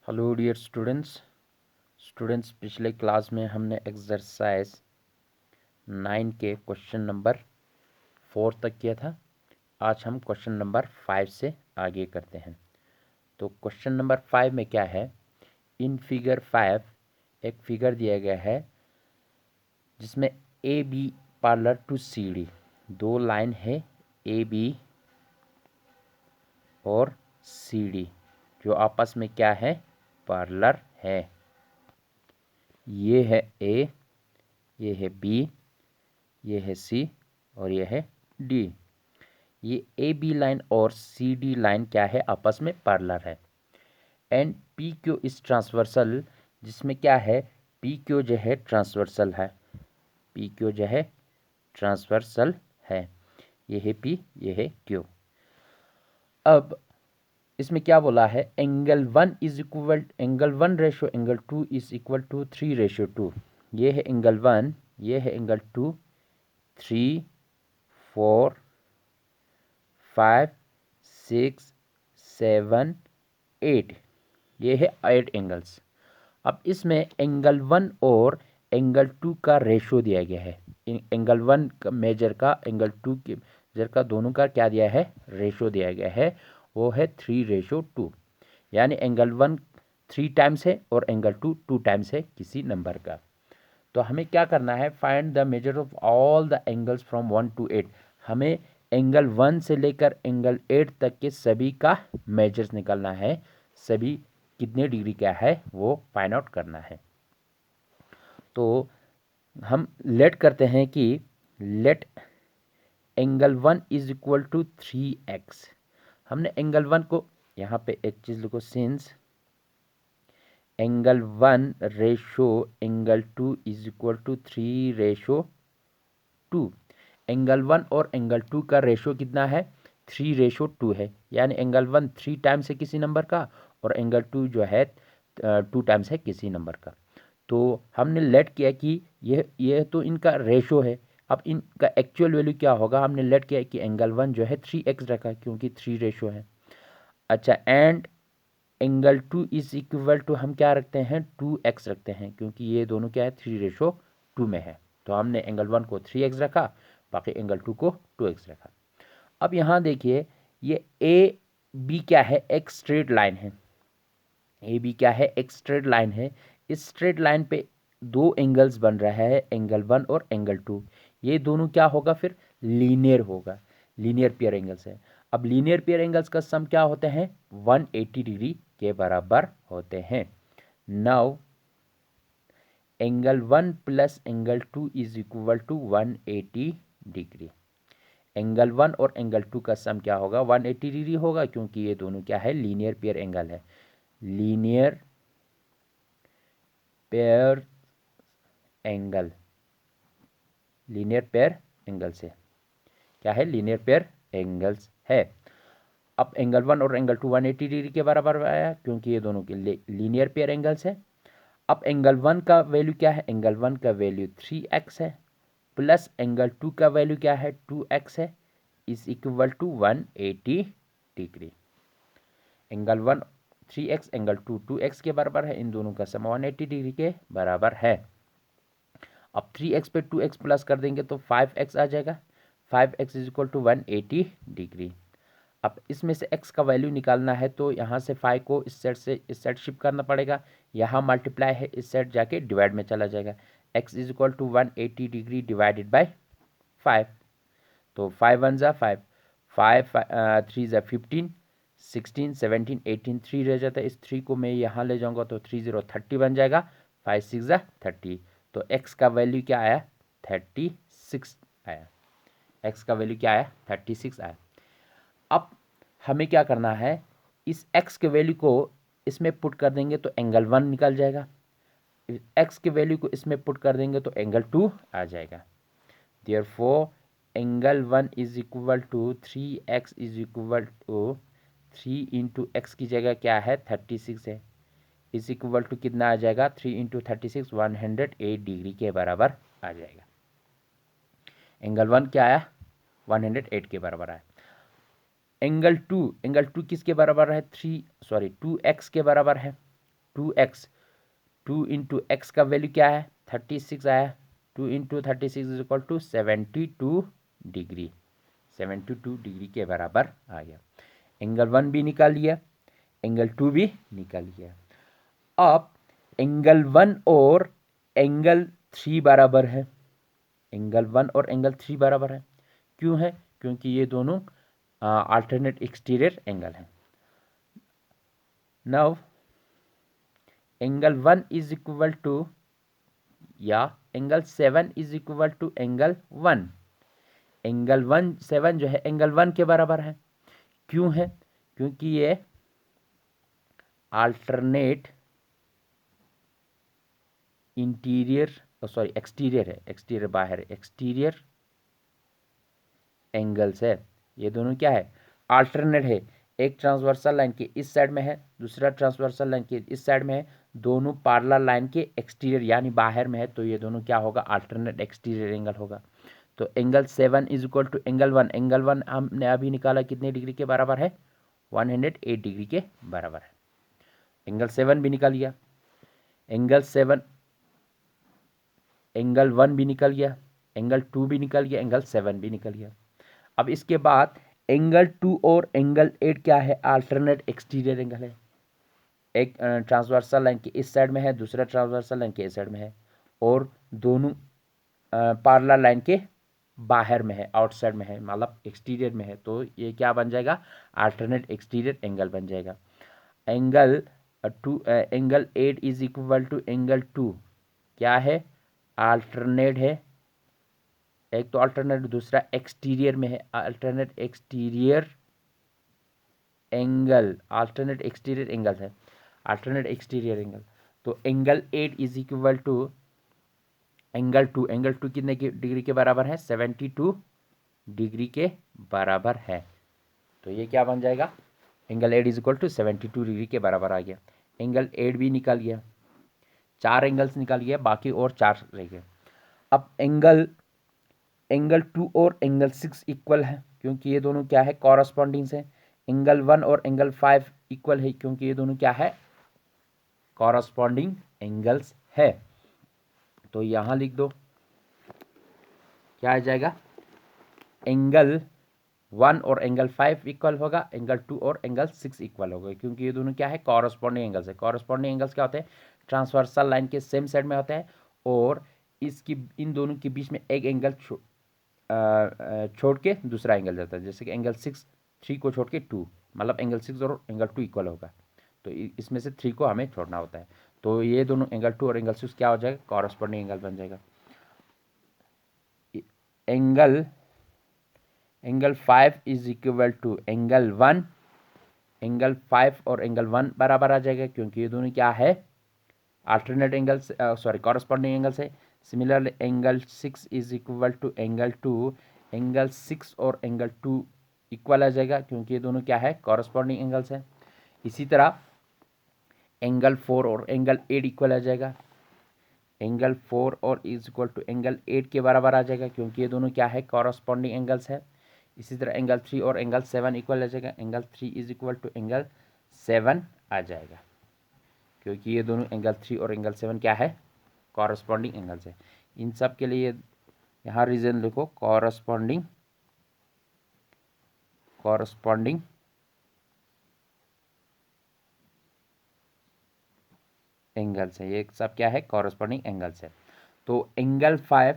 Hello dear students पिछले class में हमने एक्सरसाइज 9 के क्वेश्चन नंबर 4 तक किया था। आज हम क्वेश्चन नंबर 5 से आगे करते हैं। तो क्वेश्चन नंबर 5 में क्या है, इन फिगर 5 एक फिगर दिया गया है जिसमें A B parallel to C D, दो लाइन है ए बी और सी डी जो आपस में क्या है, पैरेलल है। ये है ए, ये है बी, ये है सी और ये है डी। ये ए बी लाइन और सी डी लाइन क्या है, आपस में पैरेलल है। And P Q is transversal, जिसमें क्या है, पी क्यू जो है ट्रांसवर्सल है, पी क्यू जो है ट्रांसवर्सल है। ये है पी, ये है क्यू। अब इसमें क्या बोला है, angle 1 is equal, angle 1 ratio angle 2 is equal to 3:2। ये है एंगल 1, ये है एंगल 2, 3, 4, 5, 6, 7, 8, ये है 8 एंगल्स। अब इसमें एंगल 1 और एंगल 2 का रेशो दिया गया है। एंगल 1 का मेजर का, एंगल 2 के मेजर का, दोनों का क्या दिया है, रेशो दिया गया है। वो है 3:2, यानी एंगल 1 3 टाइम्स है और एंगल 2 2 टाइम्स है किसी नंबर का। तो हमें क्या करना है, find the measure of all the angles from 1 to 8। हमें एंगल 1 से लेकर एंगल 8 तक के सभी का मेजर्स निकालना है, सभी कितने डिग्री का है वो फाइंड आउट करना है। तो हम लेट करते हैं कि let angle 1 is equal to 3x। हमने एंगल 1 को यहाँ पे एक चीज़ लिखो, since angle 1 ratio angle 2 is equal to 3:2। Angle 1 और एंगल 2 का रेशो कितना है, 3:2 है, यानी एंगल 1 3 टाइम्स है किसी नंबर का और एंगल 2 जो है 2 टाइम्स है किसी नंबर का। तो हमने लेट किया कि यह तो इनका रेशो है। अब इनका एक्चुअल वैल्यू क्या होगा, हमने लेट किया कि एंगल 1 जो है 3x रखा क्योंकि 3 रेशो है। अच्छा, and angle 2 is equal to हम क्या रखते हैं, 2x रखते हैं क्योंकि ये दोनों क्या है, 3:2 में है। तो हमने एंगल 1 को 3x रखा, बाकी एंगल 2 को 2x रखा। अब यहाँ देखिए, ये ए बी क्या है, एक स्ट्रेट लाइन है। ए बी क्या है, एक स्ट्रेट लाइन है। इस स्ट्रेट लाइन पे दो एंगल्स बन रहा है, एंगल 1 और एंगल 2। ये दोनों क्या होगा, फिर लीनियर होगा, लीनियर पेयर एंगल्स है। अब लीनियर पेयर एंगल्स का सम क्या होते हैं, 180 डिग्री के बराबर होते हैं। Now angle 1 plus angle 2 is equal to 180 degree. Angle 1 और एंगल 2 का सम क्या होगा, 180 डिग्री होगा क्योंकि ये दोनों क्या है, लीनियर पेयर एंगल है। Linear pair angle, linear pair angle से क्या है, लीनियर पेयर एंगल्स है। अब एंगल 1 और एंगल 2 180 डिग्री के बराबर आया क्योंकि ये दोनों के लीनियर पेयर एंगल्स है। अब एंगल 1 का वैल्यू क्या है, एंगल 1 का वैल्यू 3x है, प्लस एंगल 2 का वैल्यू क्या है, 2x है, is equal to 180 degree. Angle 1 3x, angle 2 2x के बराबर है, इन दोनों का सम 180 डिग्री के बराबर है। अब 3x पे 2x प्लस कर देंगे तो 5x आ जाएगा, 5x is equal to 180 degree. अब इसमें से x का वैल्यू निकालना है तो यहाँ से 5 को इस सेट से इस सेट शिफ्ट करना पड़ेगा, यहाँ मल्टीप्लाई है, इस सेट जाके डिवाइड में चला जाएगा। x is equal to 180 degree divided by 5। तो 5 1 ज़ा 5, 5 3 ज़ा 15, 16 17 18, 3 रह जाता है। इस 3 को मैं यहाँ ले जाऊँगा तो 3 0 30 बन जाएगा, 5 6 ज़ा 30। तो x का वैल्यू क्या आया, 36 आया। x का वैल्यू क्या आया, 36 आया। अब हमें क्या करना है, इस x के वैल्यू को इसमें पुट कर देंगे तो एंगल 1 निकल जाएगा, x के वैल्यू को इसमें पुट कर देंगे तो एंगल 2 आ जाएगा। Therefore angle 1 is equal to 3x is equal to 3 into X की जगह क्या है, 36 है, इज इक्वल टू कितना आ जाएगा, 3 इंटू 36 108 डिग्री के बराबर आ जाएगा। एंगल 1 क्या आया, 108 के बराबर आया। एंगल 2 किसके बराबर है, 2x के बराबर है। 2x, 2 × x का वैल्यू क्या है 36 आया, 2 × 36 is equal to 72 degree, 72 degree के बराबर आ गया। एंगल 1 भी निकाल लिया, एंगल 2 भी निकाल लिया। अब एंगल 1 और एंगल 3 बराबर है, एंगल 1 और एंगल 3 बराबर है, क्यों है? क्योंकि ये दोनों अल्टरनेट एक्सटीरियर एंगल हैं। Now angle 1 is equal to या angle 7 is equal to angle 1। Angle 7 जो है एंगल 1 के बराबर है, क्यों है? क्योंकि ये अल्टरनेट एक्सटीरियर है, एक्सटीरियर बाहर है, एक्सटीरियर एंगल्स है। ये दोनों क्या है? अल्टरनेट है, एक ट्रांसवर्सल लाइन के इस साइड में है, दूसरा ट्रांसवर्सल लाइन के इस साइड में है, दोनों पैरेलल लाइन के एक्सटीरियर यानी बाहर में है, तो ये दोनों क्या होगा? अल्टरनेट एक्सटीरियर एंगल होगा। तो angle 7 is equal to angle 1, angle 1 हमने अभी निकाला कितने डिग्री के बराबर है? 108 डिग्री के बराबर है। एंगल 7 भी निकाल लिया, एंगल 1 भी निकल गया, एंगल 2 भी निकल गया, एंगल 7 भी निकल गया। अब इसके बाद एंगल 2 और एंगल 8 क्या है? अल्टरनेट एक्सटीरियर एंगल है, एक ट्रांसवर्सल लाइन के इस साइड में है, दूसरा ट्रांसवर्सल लाइन के इस साइड में है, और दोनों पैरेलल लाइन के बाहर में है, आउटसाइड में है, मतलब एक्सटीरियर में है। तो ये क्या बन जाएगा? अल्टरनेट एक्सटीरियर एंगल बन जाएगा। Angle 8 is equal to angle 2 क्या है? अल्टरनेट है, एक तो अल्टरनेट, दूसरा एक्सटीरियर में है, alternate exterior angle, alternate exterior angle है, अल्टरनेट एक्सटीरियर एंगल। तो angle 8 is equal to angle 2, angle 2 कितने डिग्री के बराबर है? 72 डिग्री के बराबर है। तो ये क्या बन जाएगा? Angle 8 is equal to 72 degree के बराबर आ गया। एंगल 8 भी निकाल गया, 4 एंगल्स निकाल गया, बाकी और 4 रह गए। अब एंगल 2 और एंगल 6 इक्वल है, क्योंकि ये दोनों क्या है? कॉरस्पॉन्डिंग्स है। एंगल 1 और एंगल 5 इक्वल है, क्योंकि ये दोनों क्या है? कॉरस्पॉन्डिंग एंगल्स है। तो यहां लिख दो, क्या आ जाएगा? एंगल 1 और एंगल 5 इक्वल होगा, एंगल 2 और एंगल 6 इक्वल होगा, क्योंकि ये दोनों क्या है? कॉरस्पॉन्डिंग एंगल्स है। कॉरस्पॉन्डिंग एंगल्स क्या होते हैं? ट्रांसवर्सल लाइन के सेम साइड में होते हैं, और इसकी इन दोनों के बीच में एक एंगल छोड़ के दूसरा एंगल जाता है, जैसे कि एंगल 3 को छोड़ के 2, मतलब एंगल 6 और एंगल 2 इक्वल होगा, तो इसमें से 3 को हमें छोड़ना होता है। तो ये दोनों एंगल 2 और एंगल 6 क्या हो जाएगा? कॉरस्पॉन्डिंग एंगल बन जाएगा। Angle 5 is equal to angle 1, angle 5 और एंगल 1 बराबर आ जाएगा, क्योंकि ये दोनों क्या है? अल्टरनेट एंगल्स, कॉरस्पॉन्डिंग एंगल्स है। Similarly angle 6 is equal to angle 2, angle 6 और एंगल 2 इक्वल आ जाएगा, क्योंकि ये दोनों क्या है? कॉरस्पॉन्डिंग एंगल्स है। इसी तरह एंगल 4 और एंगल 8 इक्वल आ जाएगा, एंगल 4 और इज इक्वल टू एंगल 8 के बराबर आ जाएगा, क्योंकि ये दोनों क्या है? कॉरस्पॉन्डिंग एंगल्स है। इसी तरह एंगल 3 और एंगल 7 इक्वल आ जाएगा, angle 3 is equal to angle 7 आ जाएगा, क्योंकि ये दोनों एंगल 3 और एंगल 7 क्या है? कॉरस्पॉन्डिंग एंगल्स है। इन सब के लिए यहाँ रीजन लिखो, कॉरस्पॉन्डिंग एंगल्स है, ये सब क्या है? कॉरस्पॉन्डिंग एंगल्स है। तो angle 5,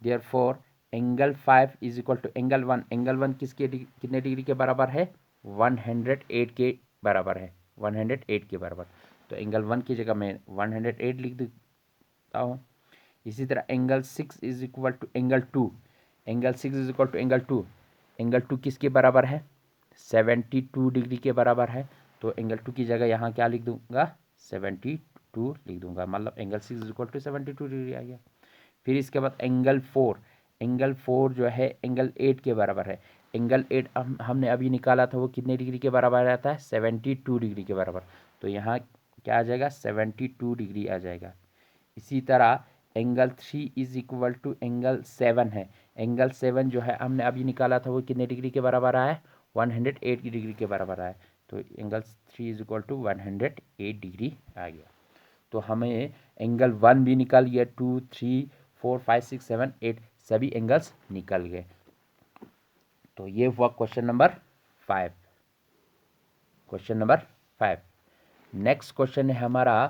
therefore angle 5 is equal to angle 1, angle 1 कितने डिग्री के बराबर है? 108 के बराबर है, 108 के बराबर। तो एंगल 1 की जगह मैं 108 लिख देता हूँ। इसी तरह angle 6 is equal to angle 2, angle 6 is equal to angle 2, angle 2 किसके बराबर है? 72 डिग्री के बराबर है। तो एंगल 2 की जगह यहाँ क्या लिख दूंगा? 72 लिख दूंगा, मतलब angle 6 is equal to 72 degree आ गया। फिर इसके बाद एंगल 4 जो है एंगल 8 के बराबर है। एंगल 8 हमने अभी निकाला था, वो कितने डिग्री के बराबर आता है? 72 डिग्री के बराबर। तो यहाँ क्या आ जाएगा? 72 डिग्री आ जाएगा। इसी तरह angle 3 is equal to angle 7 है। एंगल 7 जो है हमने अभी निकाला था, वो कितने डिग्री के बराबर आया है? 108 डिग्री के बराबर आया। तो angle 3 is equal to 108 degree आ गया। तो हमें एंगल 1 भी निकल गया, 2, 3, 4, 5, 6, 7, 8 सभी एंगल्स निकल गए। तो ये हुआ question number 5। Question number 5। Next question है हमारा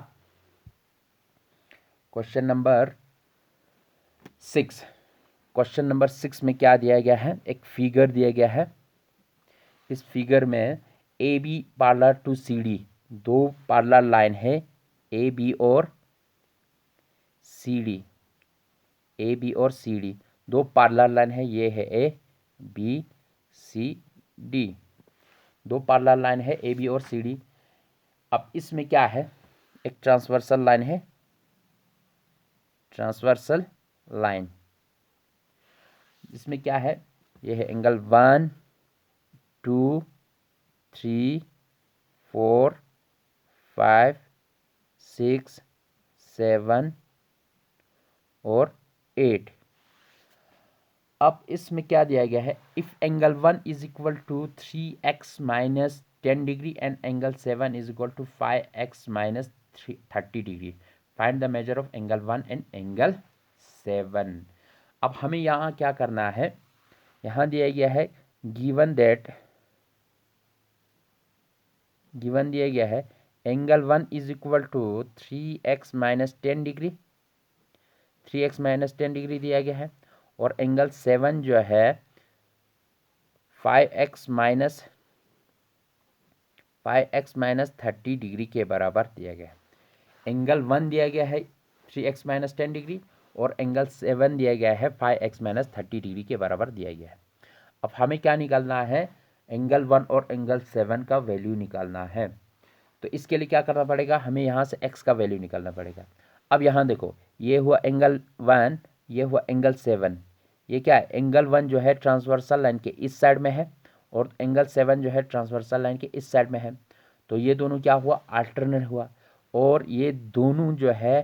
क्वेश्चन नंबर 6। क्वेश्चन नंबर 6 में क्या दिया गया है, एक फिगर दिया गया है। इस फिगर में A B parallel to C D, दो पैरेलल लाइन है ए बी और सी डी, ए बी और सी डी दो पैरेलल लाइन है। ये है ए बी सी डी, दो पैरेलल लाइन है ए बी और सी डी। अब इसमें क्या है, एक ट्रांसवर्सल लाइन है, ट्रांसवर्सल लाइन। इसमें क्या है, ये है एंगल 1, 2, 3, 4, 5, 6, 7 और 8। अब इसमें क्या दिया गया है, if angle 1 is equal to 3x minus 10 degree and angle 7 is equal to 5x minus 30 degree, find the measure of angle 1 and angle 7। अब हमें यहाँ क्या करना है, यहाँ दिया गया है गिवन दिया गया है angle 1 is equal to 3x minus 10 degree, 3x minus 10 degree दिया गया है, और एंगल 7 जो है 5x माइनस 30 डिग्री के बराबर दिया गया है। एंगल 1 दिया गया है 3x माइनस 10 डिग्री और एंगल 7 दिया गया है 5x माइनस 30 डिग्री के बराबर दिया गया है। अब हमें क्या निकालना है, एंगल 1 और एंगल 7 का वैल्यू निकालना है। तो इसके लिए क्या करना पड़ेगा, हमें यहाँ से x का वैल्यू निकालना पड़ेगा। अब यहाँ देखो, ये हुआ एंगल 1, ये हुआ एंगल 7। ये क्या है, एंगल 1 जो है ट्रांसवर्सल लाइन के इस साइड में है और एंगल 7 जो है ट्रांसवर्सल लाइन के इस साइड में है। तो ये दोनों क्या हुआ, अल्टरनेट हुआ, और ये दोनों जो है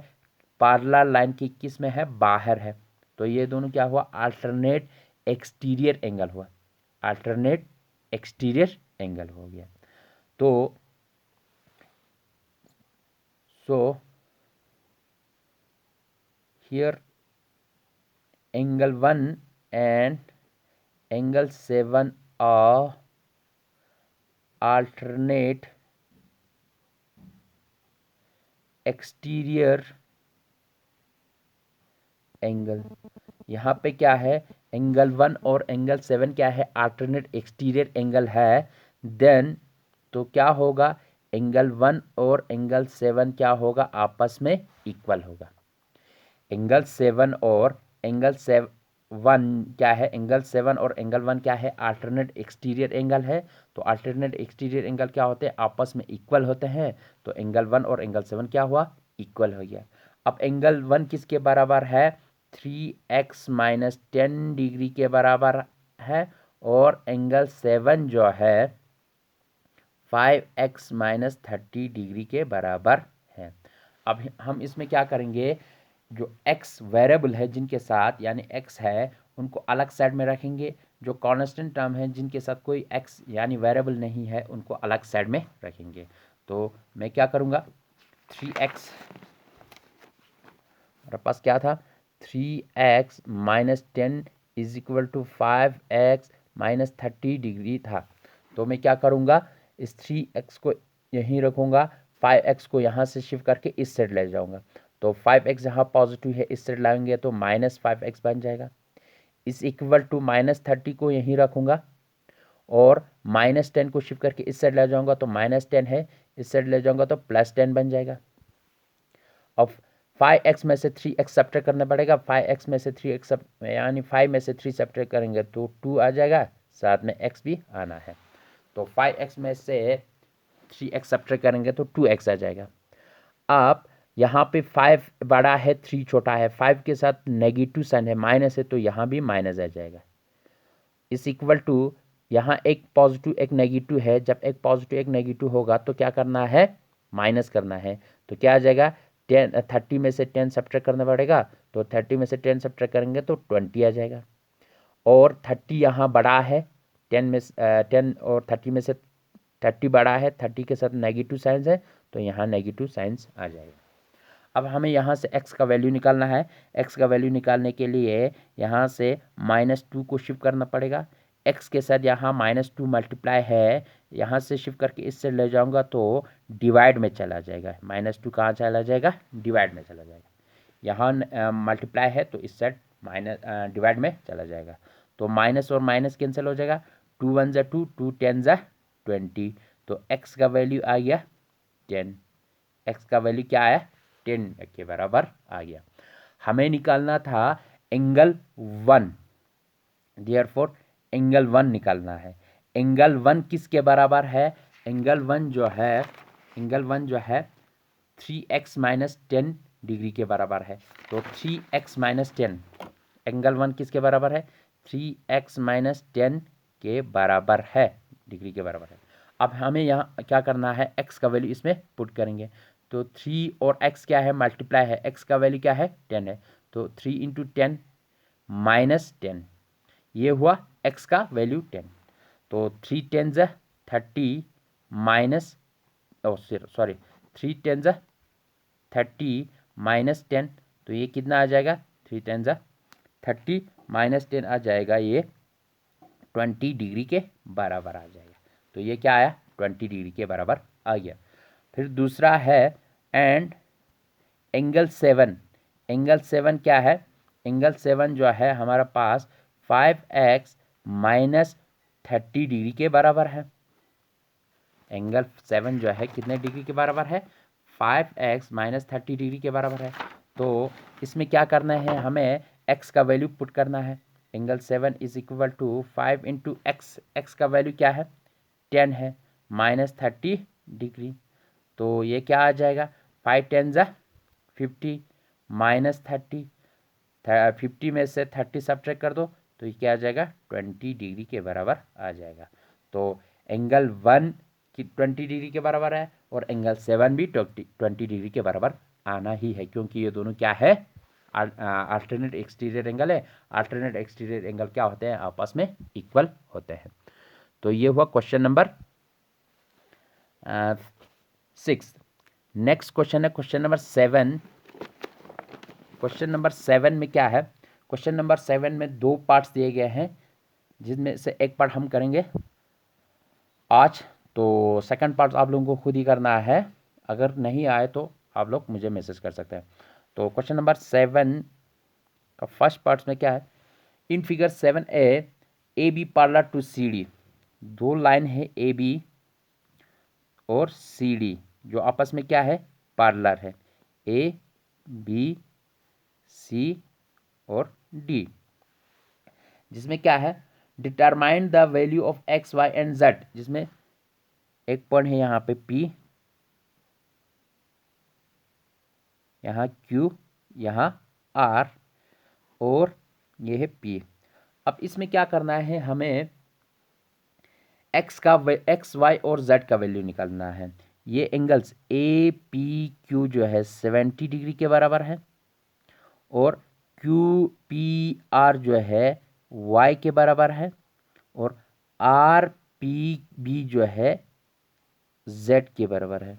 पैरेलल लाइन की किस में है, बाहर है। तो ये दोनों क्या हुआ, अल्टरनेट एक्सटीरियर एंगल हुआ, अल्टरनेट एक्सटीरियर एंगल हो गया। तो here angle 1 and angle 7 are alternate exterior angle. यहाँ पे क्या है, एंगल 1 और एंगल 7 क्या है, अल्टरनेट एक्सटीरियर एंगल है। देन तो क्या होगा, एंगल 1 और एंगल 7 क्या होगा, आपस में इक्वल होगा। एंगल 7 और एंगल 7 क्या है, एंगल 7 और एंगल 1 क्या है, अल्टरनेट एक्सटीरियर एंगल है। तो अल्टरनेट एक्सटीरियर एंगल क्या होते हैं, आपस में इक्वल होते हैं। तो एंगल 1 और एंगल 7 क्या हुआ, इक्वल हो गया। अब एंगल 1 किसके बराबर है, 3x माइनस 10 डिग्री के बराबर है, और एंगल 7 जो है 5x माइनस 30 डिग्री के बराबर है। अब हम इसमें क्या करेंगे, जो x वेरिएबल है जिनके साथ यानी x है उनको अलग साइड में रखेंगे, जो कांस्टेंट टर्म है जिनके साथ कोई x यानी वेरिएबल नहीं है उनको अलग साइड में रखेंगे। तो मैं क्या करूँगा, 3x, हमारे पास क्या था, 3x minus 10 is equal to 5x minus 30 degree था। तो मैं क्या करूँगा, इस 3x को यहीं रखूँगा, 5x को यहाँ से शिफ्ट करके इस साइड ले जाऊँगा। तो 5x यहाँ पॉजिटिव है, इस साइड लाएंगे तो माइनस 5x बन जाएगा। इस इक्वल टू माइनस 30 को यहीं रखूँगा और माइनस 10 को शिफ्ट करके इस साइड ले जाऊँगा तो माइनस 10 है, इस साइड ले जाऊँगा तो प्लस 10 बन जाएगा। अब 5x में से 3x सब्ट्रैक्ट करना पड़ेगा, 5x में से 3x यानी 5 में से 3 सब्ट्रैक्ट करेंगे तो 2 आ जाएगा, साथ में x भी आना है। तो 5x में से 3x सब्ट्रैक्ट करेंगे तो 2x आ जाएगा। अब यहाँ पे 5 बड़ा है 3 छोटा है, 5 के साथ नेगेटिव साइन है, माइनस है, तो यहाँ भी माइनस आ जाएगा। इस इक्वल टू यहाँ एक पॉजिटिव एक नेगेटिव है, जब एक पॉजिटिव एक नेगेटिव होगा तो क्या करना है, माइनस करना है। तो क्या आ जाएगा, 30 में से 10 सब्ट्रैक्ट करना पड़ेगा, तो 30 में से 10 सब्ट्रैक्ट करेंगे तो 20 आ जाएगा। और 30 यहाँ बड़ा है, 10 और 30 में से 30 बड़ा है, 30 के साथ नेगेटिव साइंस है तो यहाँ नेगेटिव साइंस आ जाएगा। अब हमें यहाँ से x का वैल्यू निकालना है। x का वैल्यू निकालने के लिए यहाँ से -2 को शिफ्ट करना पड़ेगा। x के साथ यहाँ -2 मल्टीप्लाई है, यहाँ से शिफ्ट करके इससे ले जाऊँगा तो डिवाइड में चला जाएगा। -2 कहाँ चला जाएगा? डिवाइड में चला जाएगा। यहाँ मल्टीप्लाई है तो इस साइड डिवाइड में चला जाएगा। तो माइनस और माइनस कैंसिल हो जाएगा। 2 1 ज़ा 2, 2 10 ज़ा 20। तो x का वैल्यू आ गया 10। x का वैल्यू क्या आया? 10 के बराबर आ गया। हमें निकालना था एंगल 1, देयरफॉर एंगल 1 निकालना है। एंगल 1 किसके बराबर है? एंगल 1 जो है 3x माइनस 10 डिग्री के बराबर है। तो 3x माइनस 10, एंगल 1 किसके बराबर है? 3x माइनस 10 के बराबर है, डिग्री के बराबर है। अब हमें यहाँ क्या करना है? x का वैल्यू इसमें पुट करेंगे। तो 3 और x क्या है? मल्टीप्लाई है। x का वैल्यू क्या है? 10 है। तो 3 इंटू 10 माइनस 10, ये हुआ x का वैल्यू 10। तो 3 10 ज़ा 30 माइनस 3 10 ज़ा 30 माइनस 10, तो ये कितना आ जाएगा? 3 10 ज़ा 30 माइनस 10 आ जाएगा, ये 20 डिग्री के बराबर आ जाएगा। तो ये क्या आया? 20 डिग्री के बराबर आ गया। फिर दूसरा है एंड एंगल 7। एंगल 7 क्या है? एंगल 7 जो है हमारा पास 5x माइनस 30 डिग्री के बराबर है। एंगल 7 जो है कितने डिग्री के बराबर है? 5x माइनस 30 डिग्री के बराबर है। तो इसमें क्या करना है? हमें x का वैल्यू पुट करना है। Angle 7 is equal to 5 into X. X का वैल्यू क्या है? 10 है, माइनस 30 डिग्री। तो ये क्या आ जाएगा? 5 10 ज़ा 50 माइनस 30, 50 में से 30 सब्ट्रैक्ट कर दो तो ये क्या आ जाएगा? 20 डिग्री के बराबर आ जाएगा। तो एंगल 1 की 20 डिग्री के बराबर है और एंगल 7 भी 20 डिग्री के बराबर आना ही है, क्योंकि ये दोनों क्या है? अल्टरनेट एक्सटीरियर एंगल है। अल्टरनेट एक्सटीरियर एंगल क्या होते हैं? आपस में इक्वल होते हैं। तो ये हुआ क्वेश्चन नंबर 6। नेक्स्ट क्वेश्चन है क्वेश्चन नंबर 7। क्वेश्चन नंबर 7 में क्या है? क्वेश्चन नंबर 7 में 2 पार्ट्स दिए गए हैं, जिसमें से एक पार्ट हम करेंगे आज। तो सेकंड पार्ट आप लोगों को खुद ही करना है। अगर नहीं आए तो आप लोग मुझे मैसेज कर सकते हैं। तो क्वेश्चन नंबर 7 का फर्स्ट पार्ट में क्या है? In figure 7a B parallel to C D. 2 line है ए बी और सी डी, जो आपस में क्या है? पैरेलल है। ए बी सी और डी, जिसमें क्या है? Determine the value of X Y and Z, जिसमें एक पॉइंट है यहाँ पे P, यहाँ Q, यहाँ R और ये है P। अब इसमें क्या करना है? हमें एक्स वाई और जेड का वैल्यू निकालना है। ये एंगल्स ए पी क्यू जो है 70 डिग्री के बराबर है और क्यू पी आर जो है वाई के बराबर है और आर पी बी जो है जेड के बराबर है।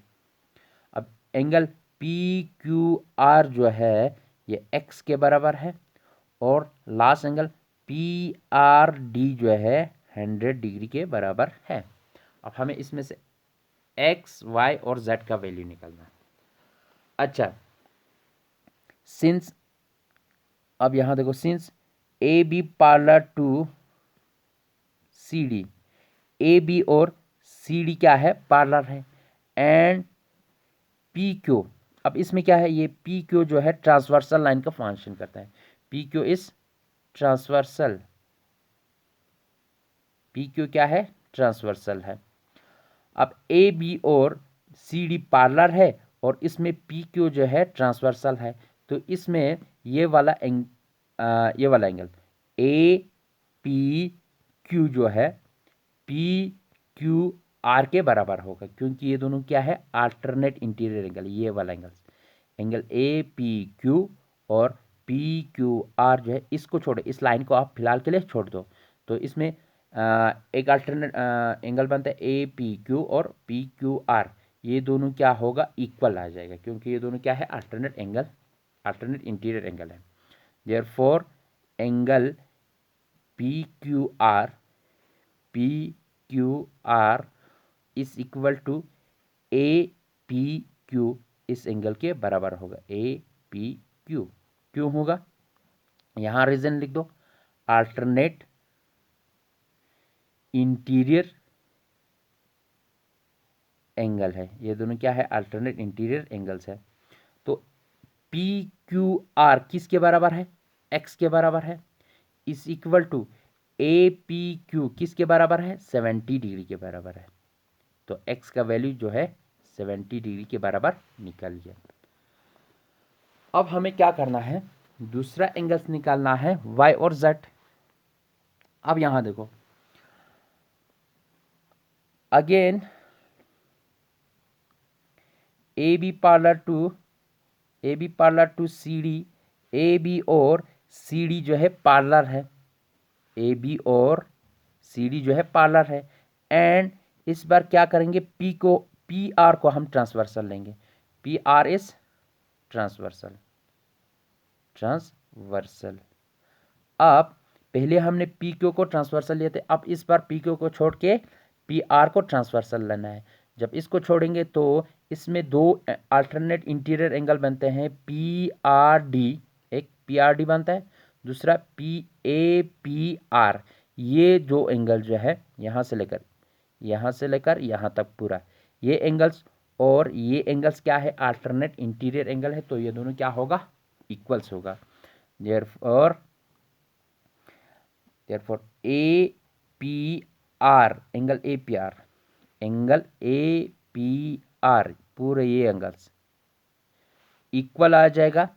अब एंगल पी क्यू आर जो है ये एक्स के बराबर है और last angle P R D जो है 100 डिग्री के बराबर है। अब हमें इसमें से एक्स वाई और जेड का वैल्यू निकालना है। अच्छा, सिंस, अब यहां देखो, since A B parallel to C D, A B और सी डी क्या है? पैरेलल है। एंड पी क्यू, अब इसमें क्या है? ये पी क्यू जो है ट्रांसवर्सल लाइन का फंक्शन करता है। P Q is transversal, P Q क्या है? ट्रांसवर्सल है। अब ए बी और सी डी पैरेलल है और इसमें पी क्यू जो है ट्रांसवर्सल है। तो इसमें ये वाला एंगल ए पी क्यू जो है पी क्यू आर के बराबर होगा, क्योंकि ये दोनों क्या है? Alternate interior angle. ये वाला एंगल ए पी क्यू और पी क्यू आर जो है, इसको छोड़ो, इस लाइन को आप फिलहाल के लिए छोड़ दो। तो इसमें एक अल्टरनेट एंगल बनता है ए पी क्यू और पी क्यू आर। ये दोनों क्या होगा, इक्वल आ जाएगा, क्योंकि ये दोनों क्या है, alternate angle, alternate interior angle है। Therefore angle PQR is equal to APQ, इस एंगल के बराबर होगा। APQ क्यों होगा, यहां रीजन लिख दो, अल्टरनेट इंटीरियर एंगल है, ये दोनों क्या है, अल्टरनेट इंटीरियर एंगल्स है। तो PQR किसके बराबर है, x के बराबर है, इज इक्वल टू APQ किसके बराबर है, 70 डिग्री के बराबर है। तो x का वैल्यू जो है 70 डिग्री के बराबर निकल गया। अब हमें क्या करना है, दूसरा एंगल्स निकालना है y और z। अब यहां देखो, again AB parallel to CD, AB और CD जो है पार्लर है, AB और CD जो है पार्लर है। एंड इस बार क्या करेंगे, PR को हम ट्रांसवर्सल लेंगे, PR इज ट्रांसवर्सल। अब पहले हमने PQ को ट्रांसवर्सल लिए थे, अब इस बार PQ को छोड़ के PR को ट्रांसवर्सल लेना है। जब इसको छोड़ेंगे तो इसमें दो अल्टरनेट इंटीरियर एंगल बनते हैं, PRD, एक PRD बनता है, दूसरा PAPR। ये जो एंगल जो है यहाँ से लेकर यहाँ तक पूरा, ये एंगल्स और ये एंगल्स क्या है, अल्टरनेट इंटीरियर एंगल है, तो ये दोनों क्या होगा, इक्वल्स होगा। therefore APR, एंगल APR पूरे ये एंगल्स इक्वल आ जाएगा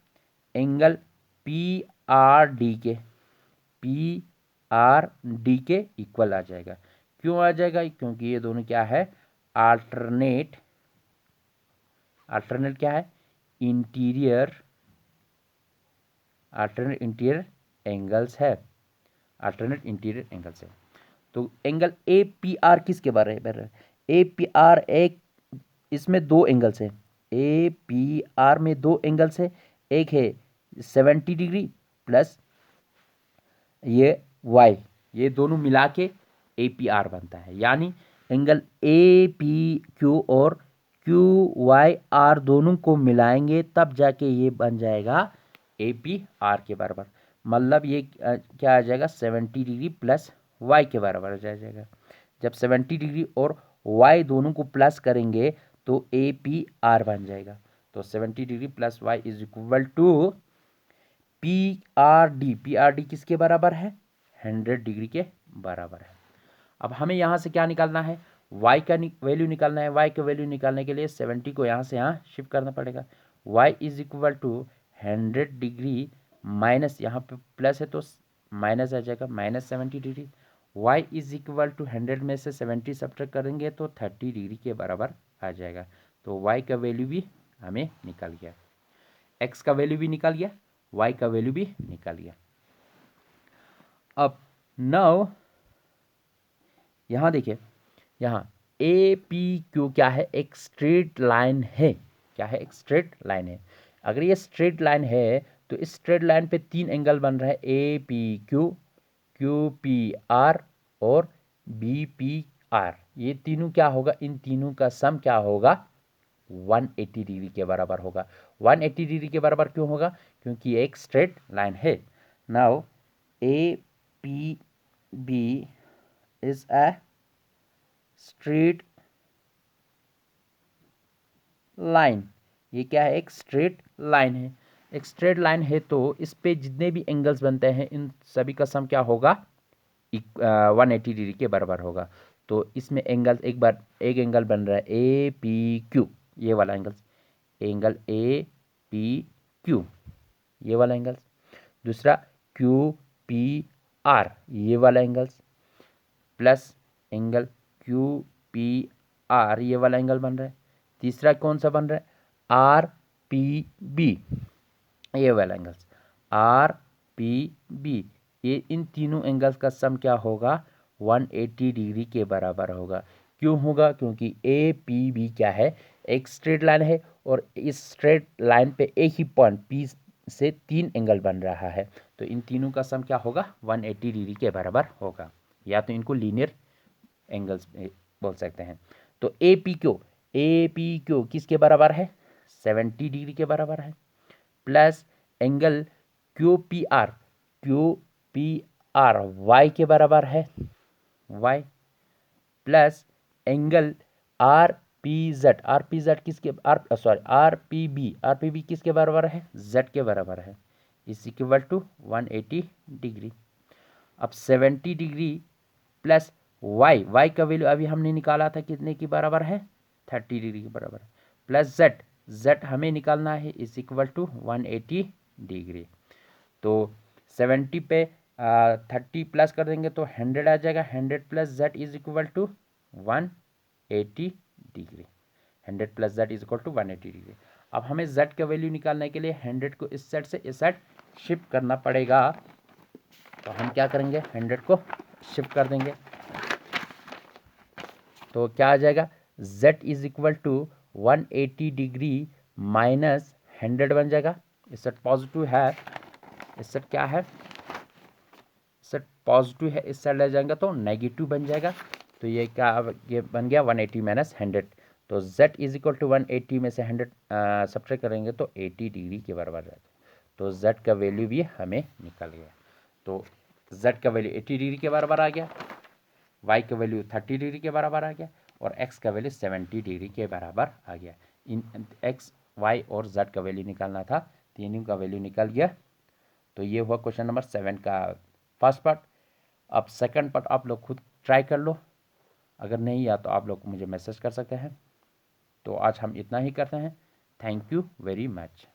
एंगल PRD के इक्वल आ जाएगा। क्यों आ जाएगा, क्योंकि ये दोनों क्या है, अल्टरनेट क्या है, इंटीरियर एंगल्स है, अल्टरनेट इंटीरियर एंगल्स है। तो एंगल APR किसके बराबर है, APR एक, इसमें दो एंगल्स है, APR में दो एंगल्स है, एक है 70 डिग्री प्लस ये Y, ये दोनों मिला के APR बनता है। यानी एंगल APQ और QYR दोनों को मिलाएंगे तब जाके ये बन जाएगा APR के बराबर। मतलब ये क्या आ जाएगा, 70 डिग्री प्लस Y के बराबर आ जाएगा। जब 70 डिग्री और Y दोनों को प्लस करेंगे तो APR बन जाएगा। तो 70 degree plus Y is equal to PRD किसके बराबर है, 100 डिग्री के बराबर है। अब हमें यहाँ से क्या निकालना है, y का वैल्यू निकालना है। y का वैल्यू निकालने के लिए 70 को यहाँ से यहाँ शिफ्ट करना पड़ेगा। y is equal to 100 degree minus, यहाँ पे प्लस है तो माइनस आ जाएगा, -70 degree. y is equal to 100 में से 70 सब्ट्रैक्ट करेंगे तो 30 डिग्री के बराबर आ जाएगा। तो y का वैल्यू भी हमें निकल गया, x का वैल्यू भी निकल गया, y का वैल्यू भी निकल गया। अब नाउ यहाँ देखिए, यहाँ APQ क्या है, एक स्ट्रेट लाइन है, क्या है, एक स्ट्रेट लाइन है। अगर ये स्ट्रेट लाइन है तो इस स्ट्रेट लाइन पे तीन एंगल बन रहा है, APQ, QPR और BPR। ये तीनों क्या होगा, इन तीनों का सम क्या होगा, 180 डिग्री के बराबर होगा। 180 डिग्री के बराबर क्यों होगा, क्योंकि ये एक स्ट्रेट लाइन है। Now APB is a straight line, ये क्या है, एक स्ट्रेट लाइन है। एक स्ट्रेट लाइन है तो इस पे जितने भी एंगल्स बनते हैं इन सभी का सम क्या होगा, 180 डिग्री के बराबर होगा। तो इसमें एंगल्स एक एंगल बन रहा है APQ, ये वाला एंगल APQ, ये वाला एंगल्स। दूसरा QPR, ये वाला एंगल्स, प्लस एंगल QPR, ये वाला एंगल बन रहा है। तीसरा कौन सा बन रहा है, RPB, ये वाला एंगल्स, RPB। ये इन तीनों एंगल्स का सम क्या होगा, 180 डिग्री के बराबर होगा। क्यों होगा, क्योंकि APB क्या है, एक स्ट्रेट लाइन है और इस स्ट्रेट लाइन पे एक ही पॉइंट P से 3 एंगल बन रहा है, तो इन तीनों का सम क्या होगा 180 डिग्री के बराबर होगा, या तो इनको लीनियर एंगल्स बोल सकते हैं। तो ए पी क्यू किसके बराबर है 70 डिग्री के बराबर है, plus angle Q P R Y के बराबर है Y, plus angle R P Z किसके आर पी बी किसके बराबर है जेड के बराबर है, इज इक्वल टू 180 डिग्री। अब 70 डिग्री प्लस वाई का वैल्यू अभी हमने निकाला था कितने की बराबर है 30 डिग्री के बराबर है, प्लस जेड हमें निकालना है इज इक्वल टू 180 डिग्री। तो 70 पे 30 प्लस कर देंगे तो 100 आ जाएगा, 100 plus Z is equal to 180 degree, 100 plus Z is equal to 180 degree. अब हमें जेड का वैल्यू निकालने के लिए 100 को इस साइड से इस साइड शिफ्ट करना पड़ेगा, तो हम क्या करेंगे 100 को शिफ्ट कर देंगे, तो क्या आ जाएगा z is equal to 180 degree minus 100 बन जाएगा, इस साइड पॉजिटिव है, इस साइड क्या है इस साइड पॉजिटिव है, इस साइड ले जाएंगे तो नेगेटिव बन जाएगा, तो ये क्या ये बन गया 180 माइनस 100, तो z इज इक्वल टू 180 में से 100 सब्ट्रैक्ट करेंगे तो 80 डिग्री के बराबर रहता है, तो z का वैल्यू भी हमें निकल गया। तो z का वैल्यू 80 डिग्री के बराबर आ गया, y का वैल्यू 30 डिग्री के बराबर आ गया और x का वैल्यू 70 डिग्री के बराबर आ गया। इन x y और z का वैल्यू निकालना था, तीनों का वैल्यू निकल गया। तो ये हुआ क्वेश्चन नंबर 7 का फर्स्ट पार्ट। अब सेकंड पार्ट आप लोग खुद ट्राई कर लो, अगर नहीं या तो आप लोग मुझे मैसेज कर सकते हैं। तो आज हम इतना ही करते हैं, थैंक यू वेरी मच।